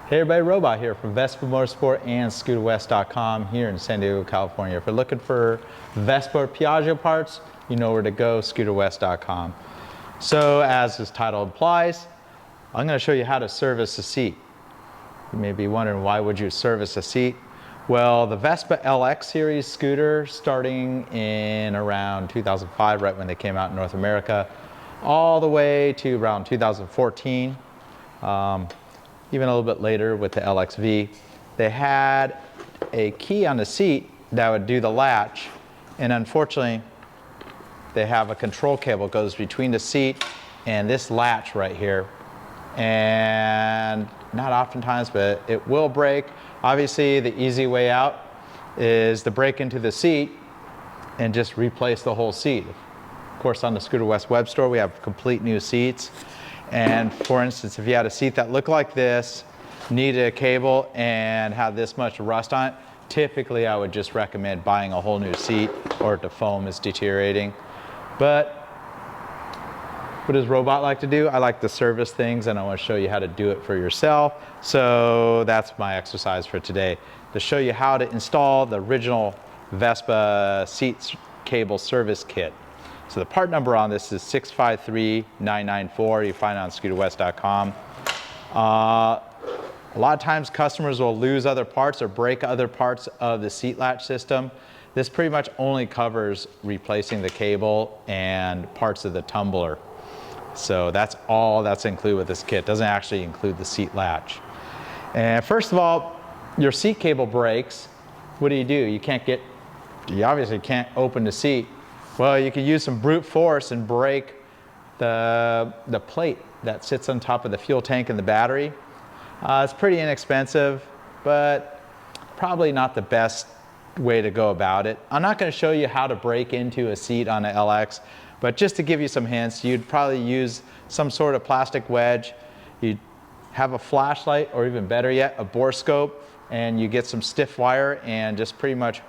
Hey everybody, Robot here from Vespa Motorsport and ScooterWest.com here in San Diego, California. If you're looking for Vespa or Piaggio parts, you know where to go, ScooterWest.com. So as this title implies, I'm going to show you how to service a seat. You may be wondering, why would you service a seat? Well, the Vespa LX series scooter, starting in around 2005, right when they came out in North America, all the way to around 2014, even a little bit later with the LXV, they had a key on the seat that would do the latch, and unfortunately, they have a control cable that goes between the seat and this latch right here, and not oftentimes, but it will break. Obviously, the easy way out is to break into the seat and just replace the whole seat. Of course, on the Scooter West web store, we have complete new seats. And for instance, if you had a seat that looked like this, needed a cable, and had this much rust on it, typically I would just recommend buying a whole new seat, or if the foam is deteriorating. But what does Robot like to do? I like to service things, and I want to show you how to do it for yourself. So that's my exercise for today, to show you how to install the original Vespa seat cable service kit. So the part number on this is 653994. You find it on ScooterWest.com. A lot of times customers will lose other parts or break other parts of the seat latch system. This pretty much only covers replacing the cable and parts of the tumbler. So that's all that's included with this kit. Doesn't actually include the seat latch. And first of all, your seat cable breaks. What do? You obviously can't open the seat. Well, you can use some brute force and break the plate that sits on top of the fuel tank and the battery. It's pretty inexpensive, but probably not the best way to go about it. I'm not going to show you how to break into a seat on an LX, but just to give you some hints, you'd probably use some sort of plastic wedge. You'd have a flashlight, or even better yet, a bore scope, and you get some stiff wire and just pretty much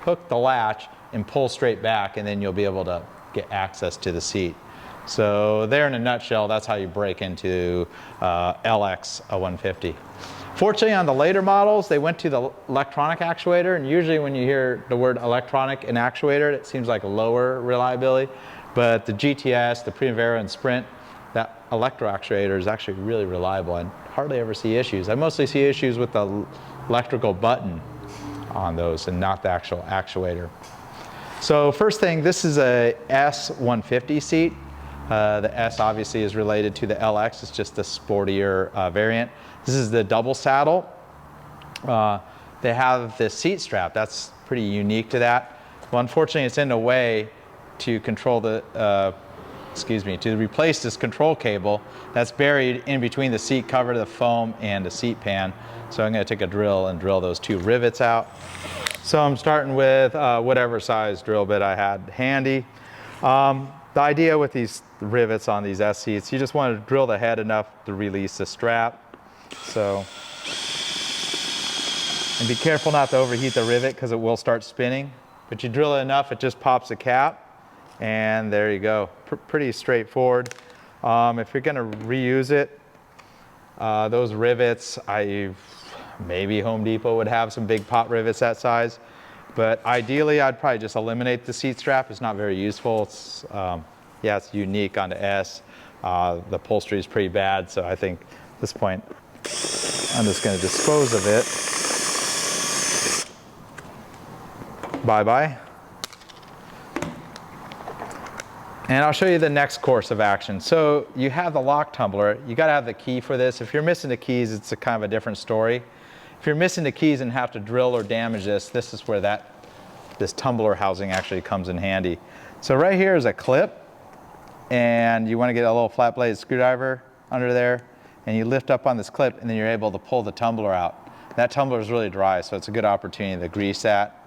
hook the latch and pull straight back, and then you'll be able to get access to the seat. So there in a nutshell, that's how you break into LX 150. Fortunately, on the later models, they went to the electronic actuator, and usually when you hear the word electronic and actuator, it seems like lower reliability. But the GTS, the Primavera, and Sprint, that electro actuator is actually really reliable and hardly ever see issues. I mostly see issues with the electrical button on those and not the actual actuator. So first thing, this is a S150 seat. The S obviously is related to the LX. It's just the sportier variant. This is the double saddle. They have the seat strap. That's pretty unique to that. Well, unfortunately, it's in the way to control the, to replace this control cable that's buried in between the seat cover, the foam, and the seat pan. So I'm going to take a drill and drill those two rivets out. So I'm starting with whatever size drill bit I had handy. The idea with these rivets on these S seats, you just want to drill the head enough to release the strap. So, and be careful not to overheat the rivet because it will start spinning. But you drill it enough, it just pops the cap, and there you go. Pretty straightforward. If you're going to reuse it, those rivets, maybe Home Depot would have some big pot rivets that size, but ideally I'd probably just eliminate the seat strap. It's not very useful. It's, yeah, it's unique on the S. The upholstery is pretty bad, so I think at this point I'm just going to dispose of it. Bye-bye. And I'll show you the next course of action. So you have the lock tumbler. You got to have the key for this. If you're missing the keys, it's a kind of a different story. If you're missing the keys and have to drill or damage this is where this tumbler housing actually comes in handy. So right here is a clip, and you want to get a little flat blade screwdriver under there, and you lift up on this clip, and then you're able to pull the tumbler out. That tumbler is really dry, so it's a good opportunity to grease that.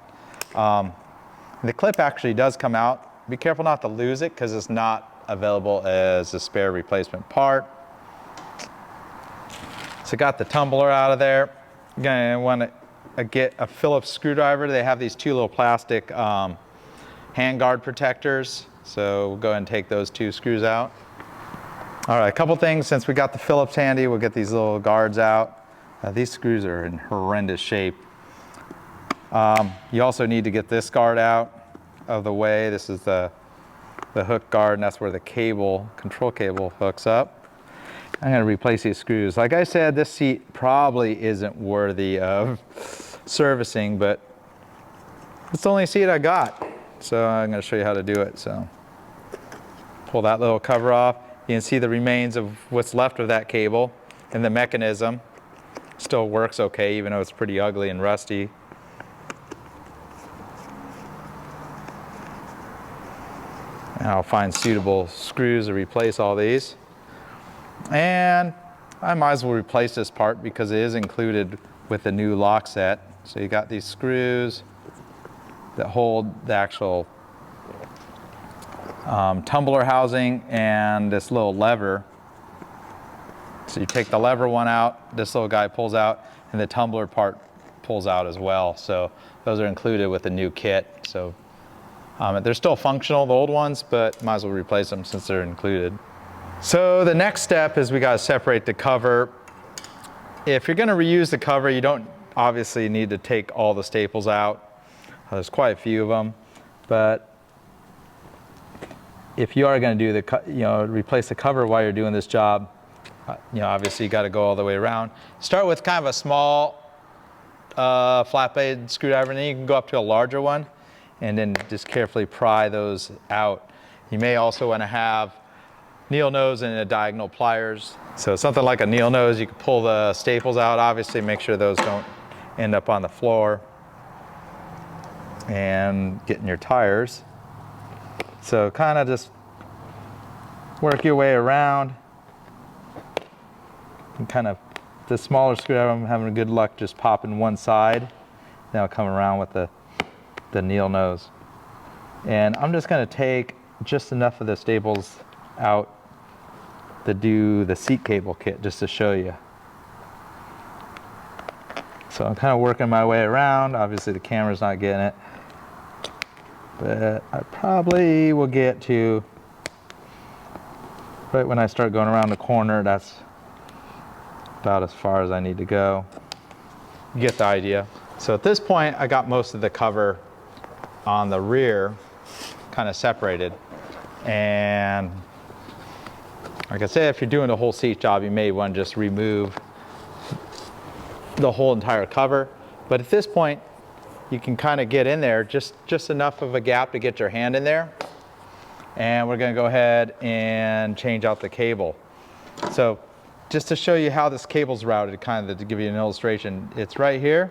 The clip actually does come out. Be careful not to lose it because it's not available as a spare replacement part. So got the tumbler out of there. You're going to want to get a Phillips screwdriver. They have these two little plastic handguard protectors. So we'll go ahead and take those two screws out. All right, a couple things. Since we got the Phillips handy, we'll get these little guards out. These screws are in horrendous shape. You also need to get this guard out of the way. This is the hook guard, and that's where the cable, control cable, hooks up. I'm going to replace these screws. Like I said, this seat probably isn't worthy of servicing, but it's the only seat I got. So I'm going to show you how to do it. So pull that little cover off. You can see the remains of what's left of that cable, and the mechanism still works okay, even though it's pretty ugly and rusty. And I'll find suitable screws to replace all these. And I might as well replace this part because it is included with the new lock set. So you got these screws that hold the actual tumbler housing and this little lever. So you take the lever one out, this little guy pulls out, and the tumbler part pulls out as well. So those are included with the new kit. So they're still functional, the old ones, but might as well replace them since they're included. So the next step is we got to separate the cover. If you're going to reuse the cover, you don't obviously need to take all the staples out. There's quite a few of them, but if you are going to do replace the cover while you're doing this job, obviously you got to go all the way around. Start with kind of a small flat blade screwdriver, and then you can go up to a larger one, and then just carefully pry those out. You may also want to have needle nose and a diagonal pliers. So something like a needle nose, you can pull the staples out. Obviously, make sure those don't end up on the floor and get in your tires. So kind of just work your way around. And kind of, the smaller screwdriver, I'm having good luck just popping one side. Then I'll come around with the needle nose. And I'm just going to take just enough of the staples out to do the seat cable kit, just to show you. So I'm kind of working my way around. Obviously the camera's not getting it, but I probably will get to right when I start going around the corner. That's about as far as I need to go. You get the idea. So at this point, I got most of the cover on the rear kind of separated. And like I said, if you're doing a whole seat job, you may want to just remove the whole entire cover. But at this point, you can kind of get in there, just enough of a gap to get your hand in there. And we're going to go ahead and change out the cable. So just to show you how this cable's routed, kind of to give you an illustration, it's right here.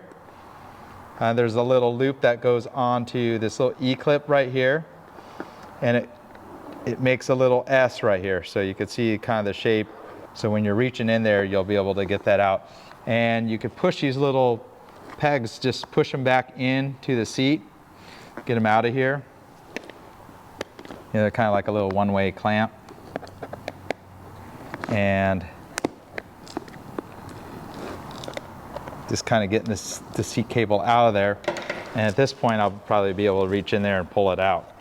There's a little loop that goes onto this little E-clip right here. And it makes a little S right here. So you can see kind of the shape. So when you're reaching in there, you'll be able to get that out. And you could push these little pegs, just push them back into the seat, get them out of here. They're kind of like a little one-way clamp. And just kind of getting the seat cable out of there. And at this point, I'll probably be able to reach in there and pull it out.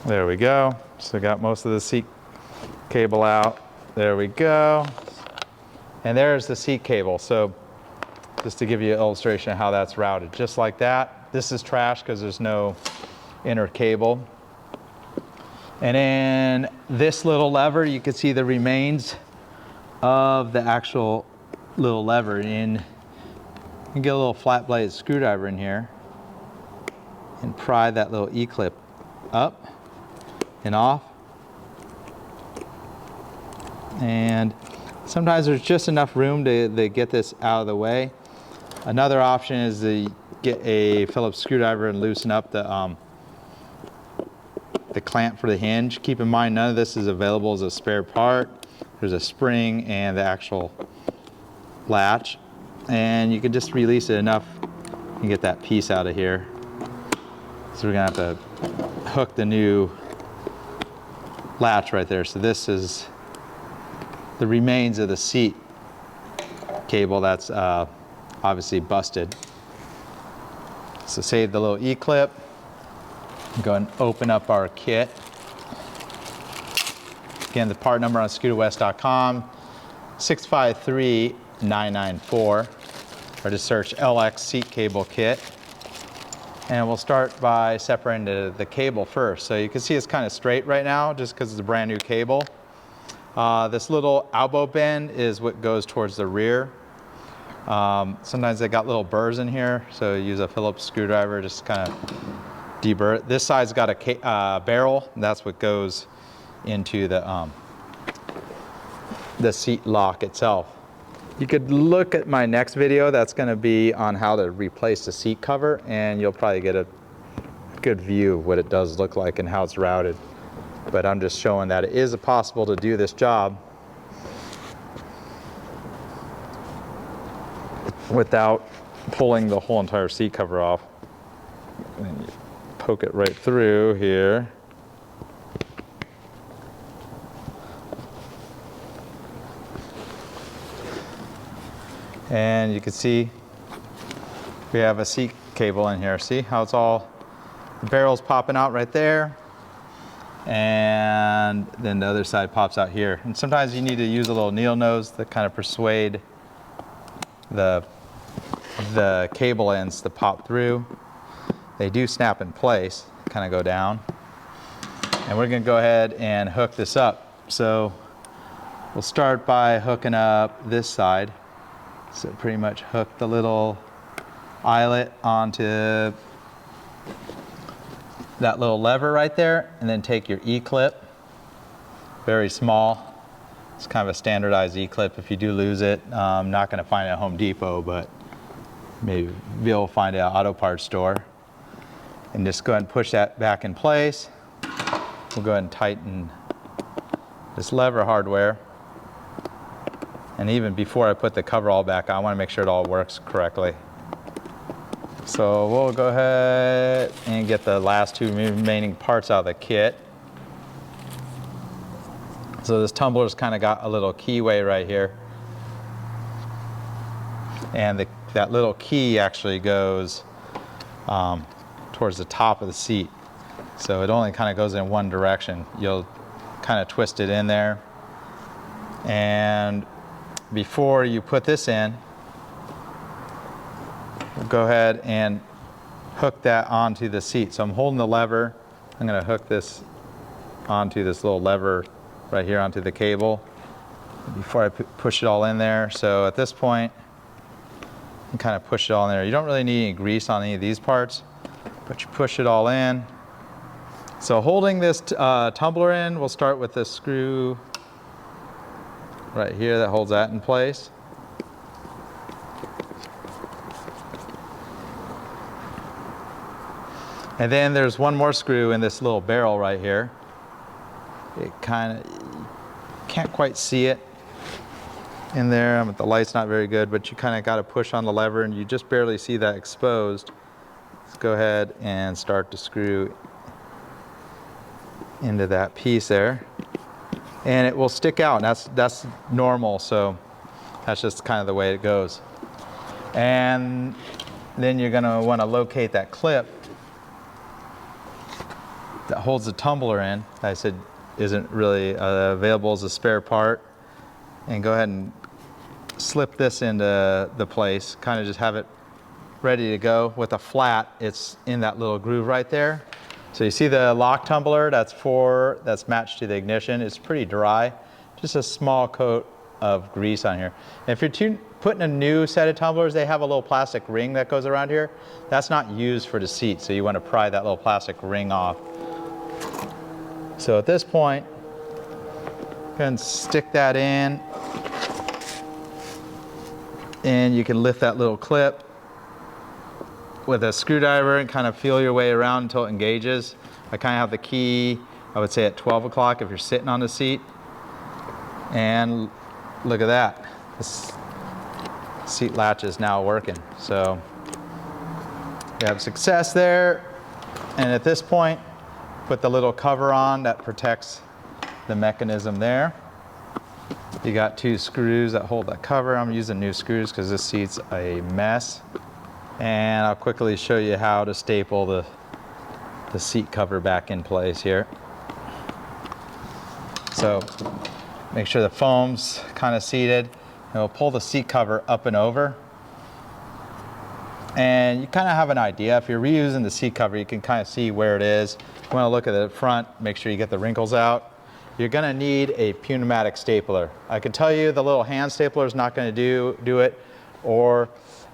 There we go. So got most of the seat cable out. There we go. And there's the seat cable. So just to give you an illustration of how that's routed, just like that. This is trash because there's no inner cable. And then this little lever, you can see the remains of the actual little lever. And you can get a little flat blade screwdriver in here and pry that little E-clip up and off. And sometimes there's just enough room to get this out of the way. Another option is to get a Phillips screwdriver and loosen up the clamp for the hinge. Keep in mind, none of this is available as a spare part. There's a spring and the actual latch. And you can just release it enough and get that piece out of here. So we're gonna have to hook the new latch right there. So this is the remains of the seat cable that's obviously busted. So save the little E-clip. Go and open up our kit. Again, the part number on scooterwest.com, 653994, or just search LX seat cable kit. And we'll start by separating the cable first. So you can see it's kind of straight right now just because it's a brand new cable. This little elbow bend is what goes towards the rear. Sometimes they got little burrs in here, so use a Phillips screwdriver, just kind of deburr it. This side's got a barrel, and that's what goes into the seat lock itself. You could look at my next video. That's going to be on how to replace the seat cover, and you'll probably get a good view of what it does look like and how it's routed. But I'm just showing that it is possible to do this job without pulling the whole entire seat cover off. And you poke it right through here. And you can see we have a seat cable in here. See how it's all, the barrel's popping out right there. And then the other side pops out here. And sometimes you need to use a little needle nose to kind of persuade the cable ends to pop through. They do snap in place, kind of go down. And we're gonna go ahead and hook this up. So we'll start by hooking up this side. So pretty much hook the little eyelet onto that little lever right there, and then take your E-clip, very small. It's kind of a standardized E-clip. If you do lose it, I'm not gonna find it at Home Depot, but maybe be able to find it at an auto parts store. And just go ahead and push that back in place. We'll go ahead and tighten this lever hardware. And even before I put the cover all back, I want to make sure it all works correctly. So we'll go ahead and get the last two remaining parts out of the kit. So this tumbler's kind of got a little keyway right here. And that little key actually goes towards the top of the seat. So it only kind of goes in one direction. You'll kind of twist it in there. And before you put this in, we'll go ahead and hook that onto the seat. So I'm holding the lever. I'm going to hook this onto this little lever right here onto the cable before I push it all in there. So at this point, you can kind of push it all in there. You don't really need any grease on any of these parts, but you push it all in. So holding this tumbler in, we'll start with this screw right here that holds that in place. And then there's one more screw in this little barrel right here. It kind of, you can't quite see it in there. The light's not very good, but you kind of got to push on the lever and you just barely see that exposed. Let's go ahead and start to screw into that piece there. And it will stick out, and that's normal, so that's just kind of the way it goes. And then you're gonna wanna locate that clip that holds the tumbler in, that I said isn't really available as a spare part, and go ahead and slip this into the place, kind of just have it ready to go. With a flat, it's in that little groove right there. So you see the lock tumbler, that's matched to the ignition. It's pretty dry, just a small coat of grease on here. And if you're putting a new set of tumblers, they have a little plastic ring that goes around here. That's not used for the seat, so you want to pry that little plastic ring off. So at this point, go ahead and stick that in, and you can lift that little clip with a screwdriver and kind of feel your way around until it engages. I kind of have the key, I would say at 12 o'clock if you're sitting on the seat. And look at that. This seat latch is now working. So we have success there. And at this point, put the little cover on that protects the mechanism there. You got two screws that hold that cover. I'm using new screws because this seat's a mess. And I'll quickly show you how to staple the seat cover back in place here. So make sure the foam's kind of seated. And we'll pull the seat cover up and over. And you kind of have an idea. If you're reusing the seat cover, you can kind of see where it is. You want to look at the front, make sure you get the wrinkles out. You're going to need a pneumatic stapler. I can tell you the little hand stapler is not going to do it, or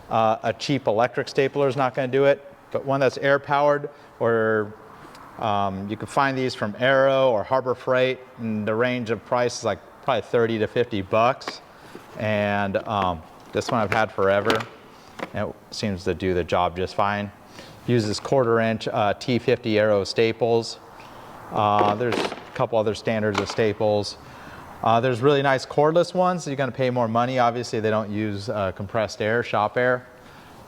a cheap electric stapler is not going to do it, but one that's air powered, or you can find these from Arrow or Harbor Freight, and the range of price is like probably 30 to 50 bucks. And this one I've had forever, and it seems to do the job just fine. Uses 1/4 inch T50 Arrow staples. There's a couple other standards of staples. There's really nice cordless ones. You're going to pay more money. Obviously, they don't use compressed air, shop air.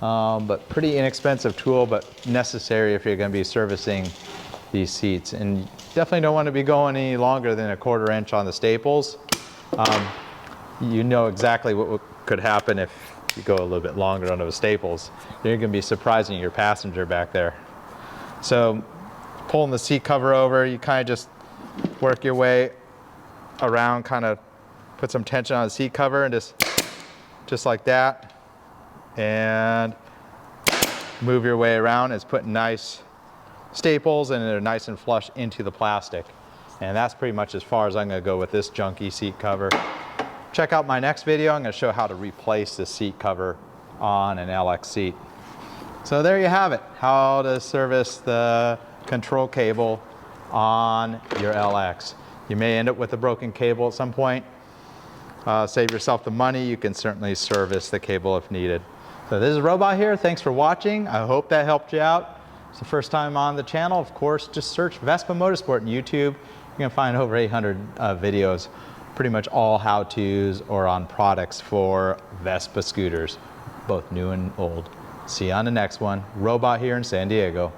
But pretty inexpensive tool, but necessary if you're going to be servicing these seats. And you definitely don't want to be going any longer than 1/4 inch on the staples. You know exactly what could happen if you go a little bit longer on those staples. You're going to be surprising your passenger back there. So pulling the seat cover over, you kind of just work your way around, kind of put some tension on the seat cover, and just like that, and move your way around. It's putting nice staples, and they're nice and flush into the plastic. And that's pretty much as far as I'm going to go with this junky seat cover. Check out my next video. I'm going to show how to replace the seat cover on an LX seat. So there you have it, how to service the control cable on your LX. You may end up with a broken cable at some point. Save yourself the money. You can certainly service the cable if needed. So this is Robot here. Thanks for watching. I hope that helped you out. If it's the first time on the channel, of course, just search Vespa Motorsport on YouTube. You can find over 800 videos, pretty much all how-tos or on products for Vespa scooters, both new and old. See you on the next one. Robot here in San Diego.